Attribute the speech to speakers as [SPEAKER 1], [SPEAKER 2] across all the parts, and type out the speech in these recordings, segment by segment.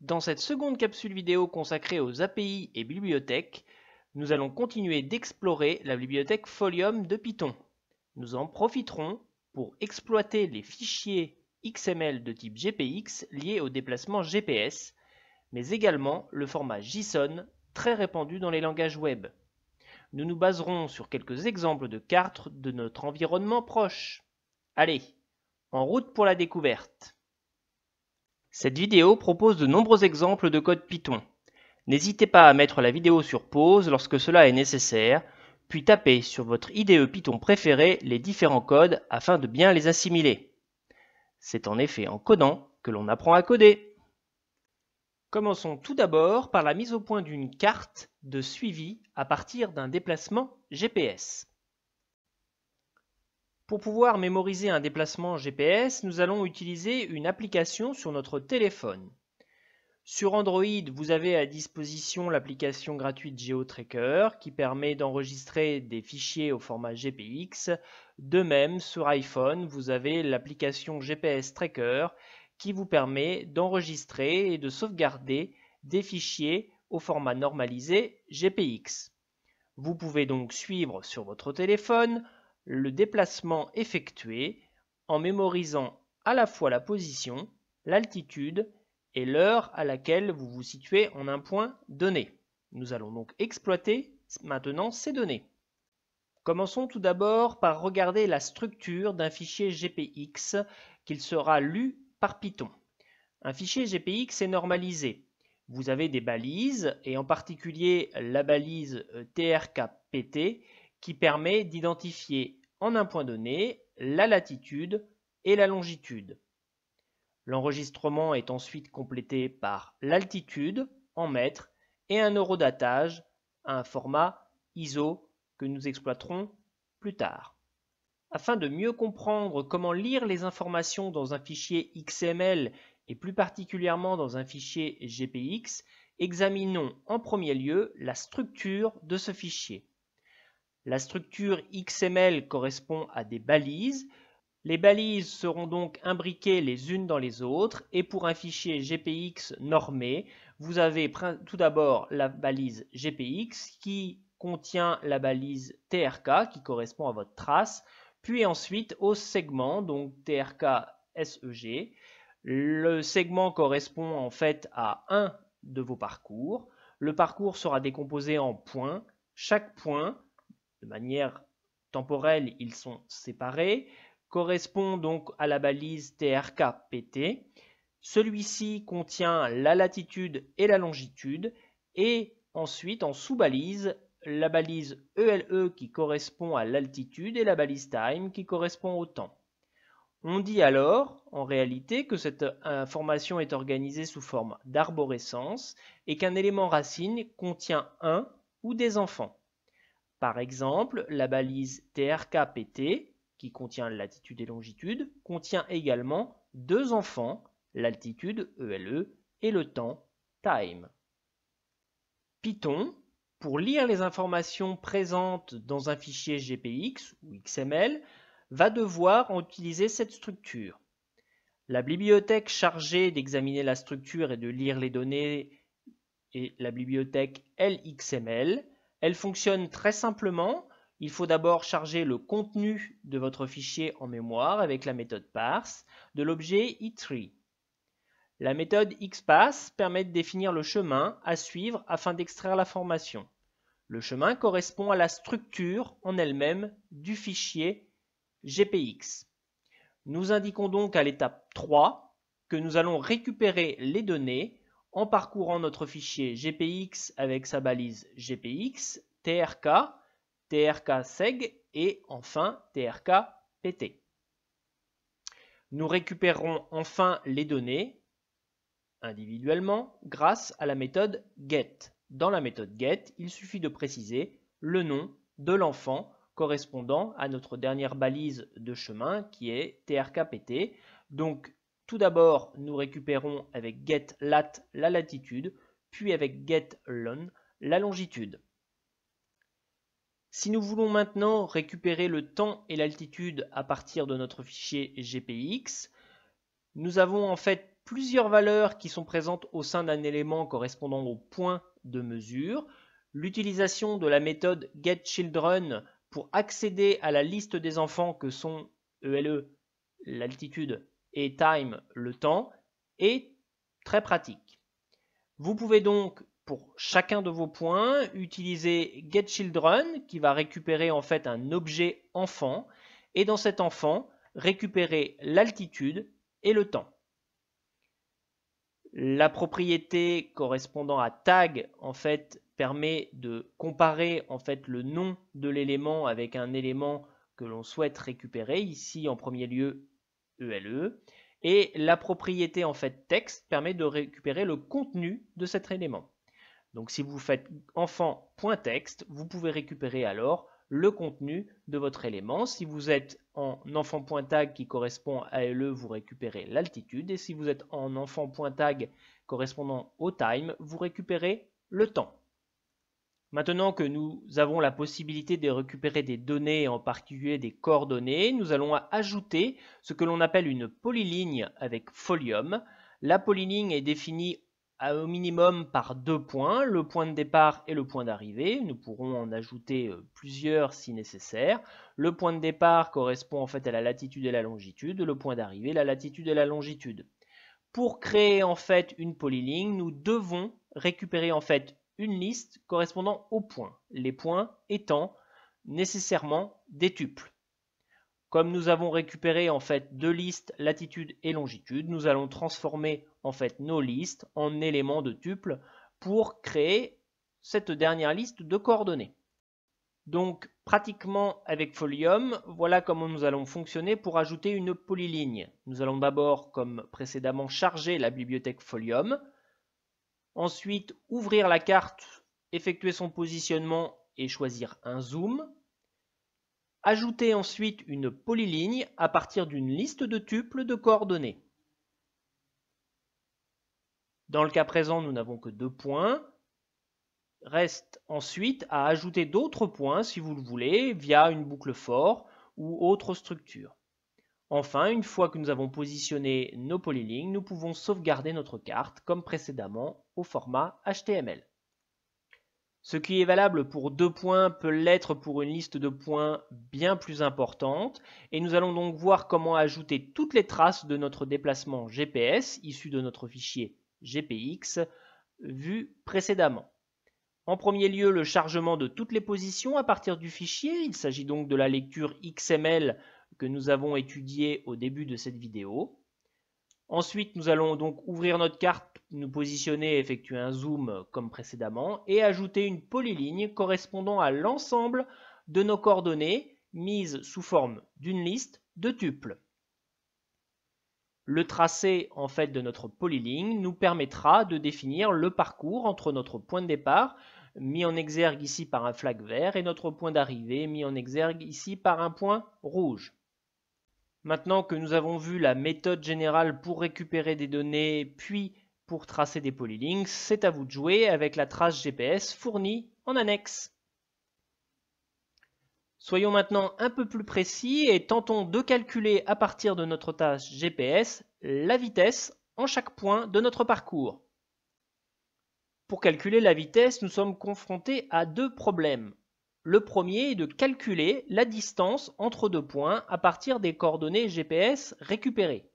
[SPEAKER 1] Dans cette seconde capsule vidéo consacrée aux API et bibliothèques, nous allons continuer d'explorer la bibliothèque Folium de Python. Nous en profiterons pour exploiter les fichiers XML de type GPX liés au déplacement GPS, mais également le format JSON très répandu dans les langages web. Nous nous baserons sur quelques exemples de cartes de notre environnement proche. Allez, en route pour la découverte! Cette vidéo propose de nombreux exemples de code Python. N'hésitez pas à mettre la vidéo sur pause lorsque cela est nécessaire, puis tapez sur votre IDE Python préféré les différents codes afin de bien les assimiler. C'est en effet en codant que l'on apprend à coder. Commençons tout d'abord par la mise au point d'une carte de suivi à partir d'un déplacement GPS. Pour pouvoir mémoriser un déplacement GPS, nous allons utiliser une application sur notre téléphone. Sur Android, vous avez à disposition l'application gratuite GeoTracker qui permet d'enregistrer des fichiers au format GPX. De même, sur iPhone, vous avez l'application GPS Tracker qui vous permet d'enregistrer et de sauvegarder des fichiers au format normalisé GPX. Vous pouvez donc suivre sur votre téléphone le déplacement effectué en mémorisant à la fois la position, l'altitude et l'heure à laquelle vous vous situez en un point donné. Nous allons donc exploiter maintenant ces données. Commençons tout d'abord par regarder la structure d'un fichier GPX qu'il sera lu par Python. Un fichier GPX est normalisé. Vous avez des balises et en particulier la balise trkpt qui permet d'identifier en un point donné la latitude et la longitude. L'enregistrement est ensuite complété par l'altitude en mètres et un eurodatage à un format ISO que nous exploiterons plus tard. Afin de mieux comprendre comment lire les informations dans un fichier XML et plus particulièrement dans un fichier GPX, examinons en premier lieu la structure de ce fichier. La structure XML correspond à des balises. Les balises seront donc imbriquées les unes dans les autres et pour un fichier GPX normé, vous avez tout d'abord la balise GPX qui contient la balise TRK qui correspond à votre trace, puis ensuite au segment, donc TRK-SEG. Le segment correspond en fait à un de vos parcours. Le parcours sera décomposé en points. Chaque point, de manière temporelle, ils sont séparés, correspond donc à la balise TRK-PT. Celui-ci contient la latitude et la longitude et ensuite en sous-balise la balise ELE qui correspond à l'altitude et la balise time qui correspond au temps. On dit alors, en réalité, que cette information est organisée sous forme d'arborescence et qu'un élément racine contient un ou des enfants. Par exemple, la balise TRK-PT, qui contient latitude et longitude, contient également deux enfants, l'altitude ELE et le temps time. Python, pour lire les informations présentes dans un fichier GPX ou XML, va devoir utiliser cette structure. La bibliothèque chargée d'examiner la structure et de lire les données est la bibliothèque LXML. Elle fonctionne très simplement. Il faut d'abord charger le contenu de votre fichier en mémoire avec la méthode parse de l'objet i3. La méthode xpath permet de définir le chemin à suivre afin d'extraire l'information. Le chemin correspond à la structure en elle-même du fichier GPX. Nous indiquons donc à l'étape 3 que nous allons récupérer les données en parcourant notre fichier GPX avec sa balise GPX, TRK, TRK-SEG et enfin TRK-PT. Nous récupérerons enfin les données individuellement grâce à la méthode get. Dans la méthode get, il suffit de préciser le nom de l'enfant correspondant à notre dernière balise de chemin qui est TRK-PT. Donc tout d'abord, nous récupérons avec getLat la latitude, puis avec getLong la longitude. Si nous voulons maintenant récupérer le temps et l'altitude à partir de notre fichier GPX, nous avons en fait plusieurs valeurs qui sont présentes au sein d'un élément correspondant au point de mesure, l'utilisation de la méthode getChildren pour accéder à la liste des enfants que sont ELE, l'altitude, et time, le temps, est très pratique. Vous pouvez donc, pour chacun de vos points, utiliser getChildren qui va récupérer en fait un objet enfant et dans cet enfant, récupérer l'altitude et le temps. La propriété correspondant à tag en fait permet de comparer en fait le nom de l'élément avec un élément que l'on souhaite récupérer, ici en premier lieu ELE, et la propriété en fait text permet de récupérer le contenu de cet élément. Donc si vous faites enfant.text, vous pouvez récupérer alors le contenu de votre élément. Si vous êtes en enfant.tag qui correspond à LE, vous récupérez l'altitude. Et si vous êtes en enfant.tag correspondant au time, vous récupérez le temps. Maintenant que nous avons la possibilité de récupérer des données, en particulier des coordonnées, nous allons ajouter ce que l'on appelle une polyligne avec Folium. La polyligne est définie au minimum par 2 points, le point de départ et le point d'arrivée. Nous pourrons en ajouter plusieurs si nécessaire. Le point de départ correspond en fait à la latitude et la longitude, le point d'arrivée la latitude et la longitude. Pour créer en fait une polyligne, nous devons récupérer en fait une liste correspondant aux points, les points étant nécessairement des tuples. Comme nous avons récupéré en fait deux listes latitude et longitude, nous allons transformer en fait nos listes en éléments de tuples pour créer cette dernière liste de coordonnées. Donc pratiquement avec Folium, voilà comment nous allons fonctionner pour ajouter une polyligne. Nous allons d'abord, comme précédemment, charger la bibliothèque Folium. Ensuite, ouvrir la carte, effectuer son positionnement et choisir un zoom. Ajouter ensuite une polyligne à partir d'une liste de tuples de coordonnées. Dans le cas présent, nous n'avons que 2 points. Reste ensuite à ajouter d'autres points si vous le voulez via une boucle for ou autre structure. Enfin, une fois que nous avons positionné nos polylignes, nous pouvons sauvegarder notre carte comme précédemment au format HTML. Ce qui est valable pour 2 points peut l'être pour une liste de points bien plus importante et nous allons donc voir comment ajouter toutes les traces de notre déplacement GPS issu de notre fichier GPX vu précédemment. En premier lieu, le chargement de toutes les positions à partir du fichier. Il s'agit donc de la lecture XML que nous avons étudiée au début de cette vidéo. Ensuite, nous allons donc ouvrir notre carte, nous positionner, effectuer un zoom comme précédemment et ajouter une polyligne correspondant à l'ensemble de nos coordonnées mises sous forme d'une liste de tuples. Le tracé en fait de notre polyligne nous permettra de définir le parcours entre notre point de départ mis en exergue ici par un flag vert et notre point d'arrivée mis en exergue ici par un point rouge. Maintenant que nous avons vu la méthode générale pour récupérer des données puis pour tracer des polylignes, c'est à vous de jouer avec la trace GPS fournie en annexe. Soyons maintenant un peu plus précis et tentons de calculer à partir de notre trace GPS la vitesse en chaque point de notre parcours. Pour calculer la vitesse, nous sommes confrontés à 2 problèmes. Le premier est de calculer la distance entre 2 points à partir des coordonnées GPS récupérées.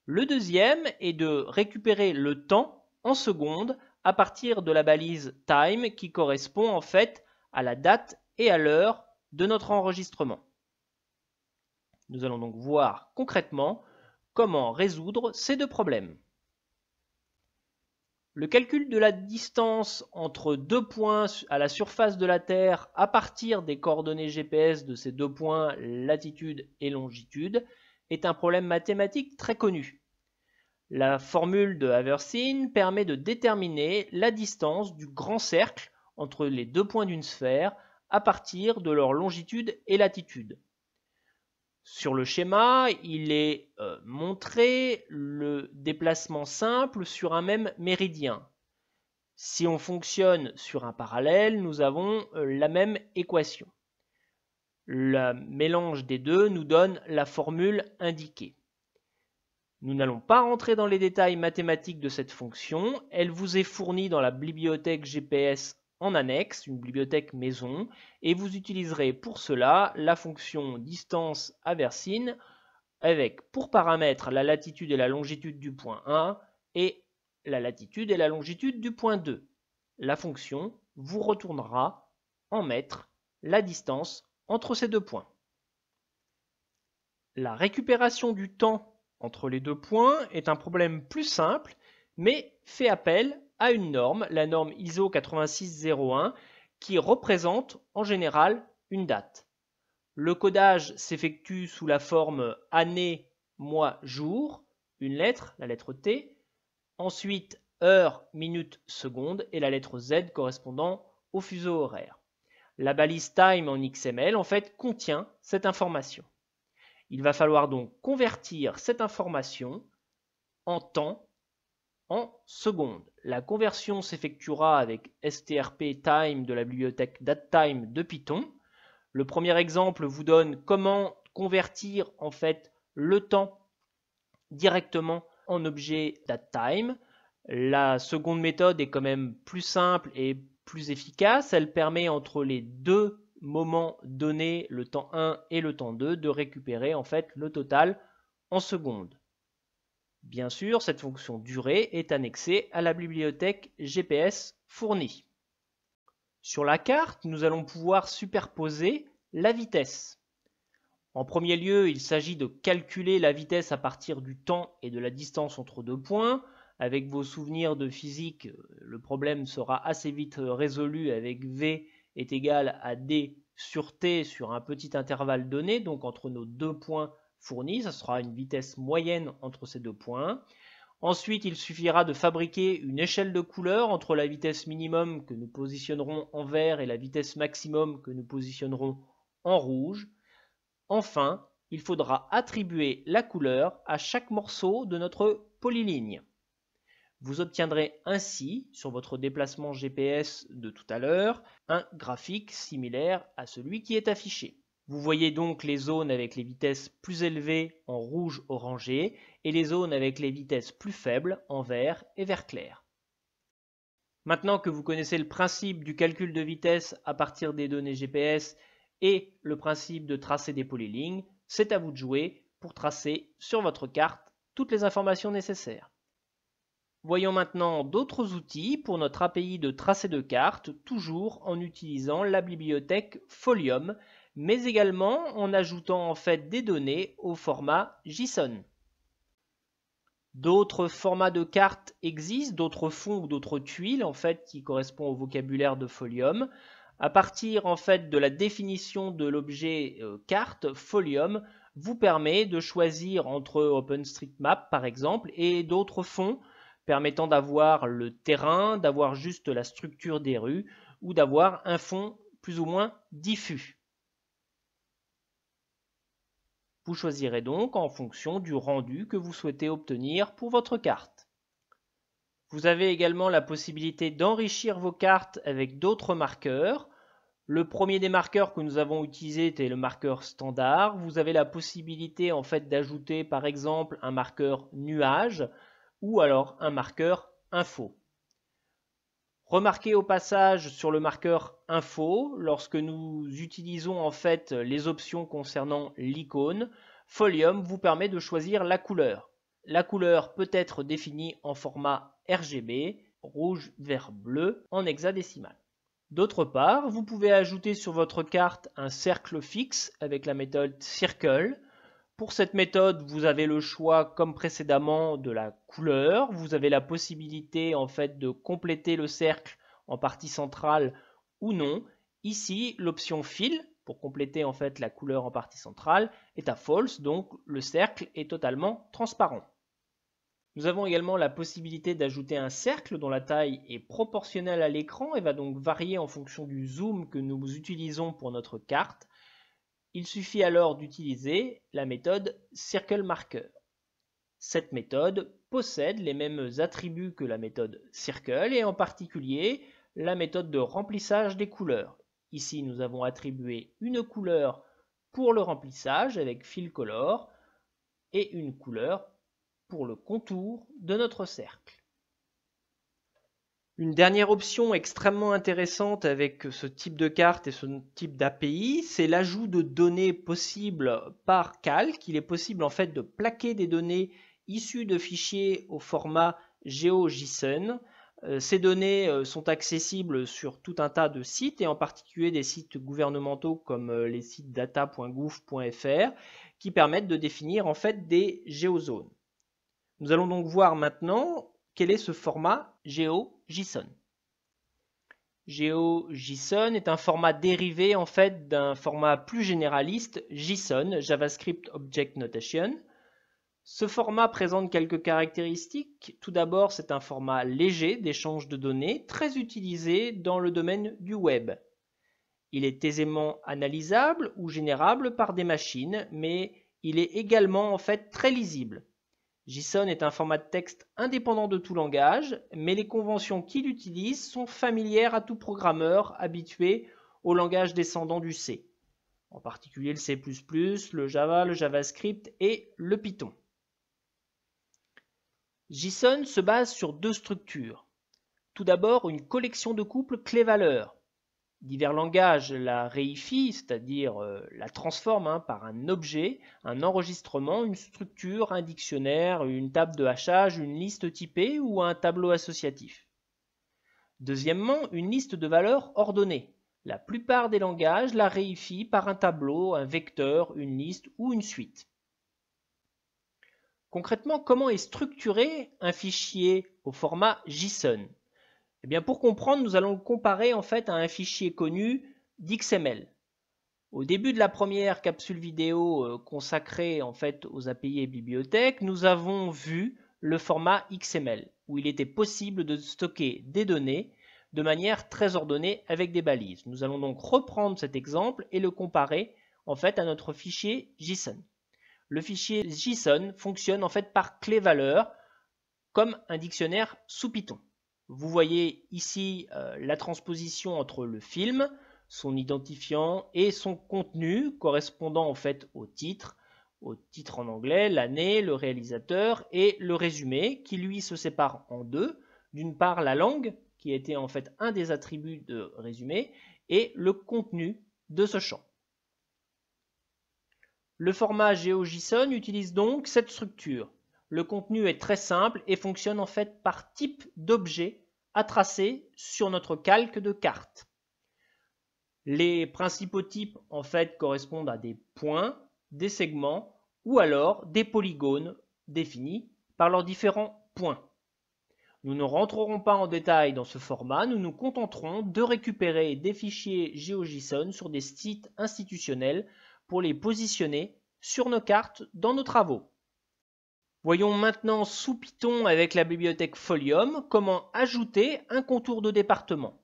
[SPEAKER 1] Le deuxième est de récupérer le temps en secondes à partir de la balise time qui correspond en fait à la date et à l'heure de notre enregistrement. Nous allons donc voir concrètement comment résoudre ces 2 problèmes. Le calcul de la distance entre 2 points à la surface de la Terre à partir des coordonnées GPS de ces 2 points, latitude et longitude, est un problème mathématique très connu. La formule de Haversine permet de déterminer la distance du grand cercle entre les 2 points d'une sphère à partir de leur longitude et latitude. Sur le schéma, il est montré le déplacement simple sur un même méridien. Si on fonctionne sur un parallèle, nous avons la même équation. Le mélange des deux nous donne la formule indiquée. Nous n'allons pas rentrer dans les détails mathématiques de cette fonction, elle vous est fournie dans la bibliothèque GPS en annexe, une bibliothèque maison, et vous utiliserez pour cela la fonction distance aversine avec pour paramètres la latitude et la longitude du point 1 et la latitude et la longitude du point 2. La fonction vous retournera en mètres la distance entre ces deux points. La récupération du temps entre les deux points est un problème plus simple, mais fait appel à une norme, la norme ISO 8601, qui représente en général une date. Le codage s'effectue sous la forme année, mois, jour, une lettre, la lettre T, ensuite heure, minute, seconde et la lettre Z correspondant au fuseau horaire. La balise time en XML en fait contient cette information. Il va falloir donc convertir cette information en temps en secondes. La conversion s'effectuera avec strp time de la bibliothèque datetime de Python. Le premier exemple vous donne comment convertir en fait le temps directement en objet datetime. La seconde méthode est quand même plus simple et plus efficace. Elle permet entre les deux moments donnés, le temps 1 et le temps 2, de récupérer en fait le total en secondes. Bien sûr, cette fonction durée est annexée à la bibliothèque GPS fournie. Sur la carte, nous allons pouvoir superposer la vitesse. En premier lieu, il s'agit de calculer la vitesse à partir du temps et de la distance entre deux points. Avec vos souvenirs de physique, le problème sera assez vite résolu avec V est égal à D sur T sur un petit intervalle donné, donc entre nos deux points fournis, ça sera une vitesse moyenne entre ces deux points. Ensuite, il suffira de fabriquer une échelle de couleur entre la vitesse minimum que nous positionnerons en vert et la vitesse maximum que nous positionnerons en rouge. Enfin, il faudra attribuer la couleur à chaque morceau de notre polyligne. Vous obtiendrez ainsi, sur votre déplacement GPS de tout à l'heure, un graphique similaire à celui qui est affiché. Vous voyez donc les zones avec les vitesses plus élevées en rouge orangé et les zones avec les vitesses plus faibles en vert et vert clair. Maintenant que vous connaissez le principe du calcul de vitesse à partir des données GPS et le principe de tracer des polylignes, c'est à vous de jouer pour tracer sur votre carte toutes les informations nécessaires. Voyons maintenant d'autres outils pour notre API de tracé de carte, toujours en utilisant la bibliothèque Folium, mais également en ajoutant en fait des données au format JSON. D'autres formats de cartes existent, d'autres fonds ou d'autres tuiles en fait qui correspondent au vocabulaire de Folium. À partir en fait de la définition de l'objet carte, Folium vous permet de choisir entre OpenStreetMap par exemple et d'autres fonds permettant d'avoir le terrain, d'avoir juste la structure des rues ou d'avoir un fond plus ou moins diffus. Vous choisirez donc en fonction du rendu que vous souhaitez obtenir pour votre carte. Vous avez également la possibilité d'enrichir vos cartes avec d'autres marqueurs. Le premier des marqueurs que nous avons utilisé était le marqueur standard. Vous avez la possibilité en fait d'ajouter par exemple un marqueur nuage ou alors un marqueur info. Remarquez au passage sur le marqueur info, lorsque nous utilisons en fait les options concernant l'icône, Folium vous permet de choisir la couleur. La couleur peut être définie en format RGB, rouge, vert, bleu, en hexadécimal. D'autre part, vous pouvez ajouter sur votre carte un cercle fixe avec la méthode Circle. Pour cette méthode, vous avez le choix, comme précédemment, de la couleur. Vous avez la possibilité en fait de compléter le cercle en partie centrale ou non. Ici, l'option Fill, pour compléter en fait la couleur en partie centrale, est à False, donc le cercle est totalement transparent. Nous avons également la possibilité d'ajouter un cercle dont la taille est proportionnelle à l'écran et va donc varier en fonction du zoom que nous utilisons pour notre carte. Il suffit alors d'utiliser la méthode CircleMarker. Cette méthode possède les mêmes attributs que la méthode Circle et en particulier la méthode de remplissage des couleurs. Ici, nous avons attribué une couleur pour le remplissage avec FillColor et une couleur pour le contour de notre cercle. Une dernière option extrêmement intéressante avec ce type de carte et ce type d'API, c'est l'ajout de données possibles par calque. Il est possible en fait de plaquer des données issues de fichiers au format GeoJSON. Ces données sont accessibles sur tout un tas de sites et en particulier des sites gouvernementaux comme les sites data.gouv.fr qui permettent de définir en fait des géozones. Nous allons donc voir maintenant quel est ce format GeoJSON. GeoJSON est un format dérivé en fait d'un format plus généraliste JSON, JavaScript Object Notation. Ce format présente quelques caractéristiques. Tout d'abord, c'est un format léger d'échange de données, très utilisé dans le domaine du web. Il est aisément analysable ou générable par des machines, mais il est également en fait très lisible. JSON est un format de texte indépendant de tout langage, mais les conventions qu'il utilise sont familières à tout programmeur habitué au langage descendant du C, en particulier le C++, le Java, le JavaScript et le Python. JSON se base sur deux structures. Tout d'abord, une collection de couples clé-valeur. Divers langages la réifient, c'est-à-dire la transforment par un objet, un enregistrement, une structure, un dictionnaire, une table de hachage, une liste typée ou un tableau associatif. Deuxièmement, une liste de valeurs ordonnées. La plupart des langages la réifient par un tableau, un vecteur, une liste ou une suite. Concrètement, comment est structuré un fichier au format JSON ? Eh bien, pour comprendre, nous allons le comparer en fait à un fichier connu d'XML. Au début de la première capsule vidéo consacrée en fait aux API et bibliothèques, nous avons vu le format XML, où il était possible de stocker des données de manière très ordonnée avec des balises. Nous allons donc reprendre cet exemple et le comparer en fait à notre fichier JSON. Le fichier JSON fonctionne en fait par clé-valeur, comme un dictionnaire sous Python. Vous voyez ici la transposition entre le film, son identifiant et son contenu correspondant en fait au titre en anglais, l'année, le réalisateur et le résumé qui lui se sépare en deux. D'une part la langue qui était en fait un des attributs de résumé et le contenu de ce champ. Le format GeoJSON utilise donc cette structure. Le contenu est très simple et fonctionne en fait par type d'objet à tracer sur notre calque de carte. Les principaux types en fait correspondent à des points, des segments ou alors des polygones définis par leurs différents points. Nous ne rentrerons pas en détail dans ce format, nous nous contenterons de récupérer des fichiers GeoJSON sur des sites institutionnels pour les positionner sur nos cartes dans nos travaux. Voyons maintenant sous Python avec la bibliothèque Folium comment ajouter un contour de département.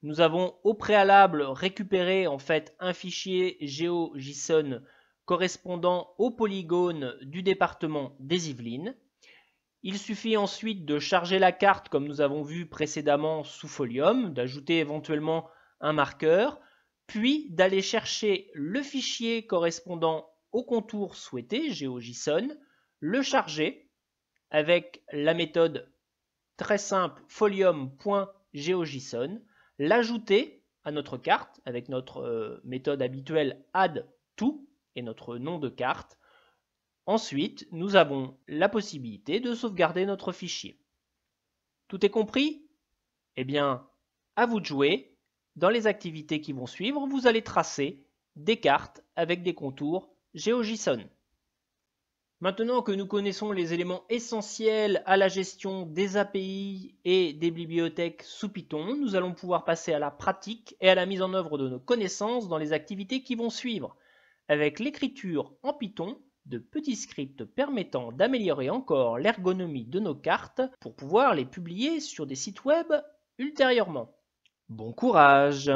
[SPEAKER 1] Nous avons au préalable récupéré en fait un fichier GeoJSON correspondant au polygone du département des Yvelines. Il suffit ensuite de charger la carte comme nous avons vu précédemment sous Folium, d'ajouter éventuellement un marqueur, puis d'aller chercher le fichier correspondant au contour souhaité, GeoJSON, le charger avec la méthode très simple folium.geojson, l'ajouter à notre carte avec notre méthode habituelle add_to et notre nom de carte. Ensuite, nous avons la possibilité de sauvegarder notre fichier. Tout est compris ? Eh bien, à vous de jouer. Dans les activités qui vont suivre, vous allez tracer des cartes avec des contours GeoJSON. Maintenant que nous connaissons les éléments essentiels à la gestion des API et des bibliothèques sous Python, nous allons pouvoir passer à la pratique et à la mise en œuvre de nos connaissances dans les activités qui vont suivre, avec l'écriture en Python de petits scripts permettant d'améliorer encore l'ergonomie de nos cartes pour pouvoir les publier sur des sites web ultérieurement. Bon courage!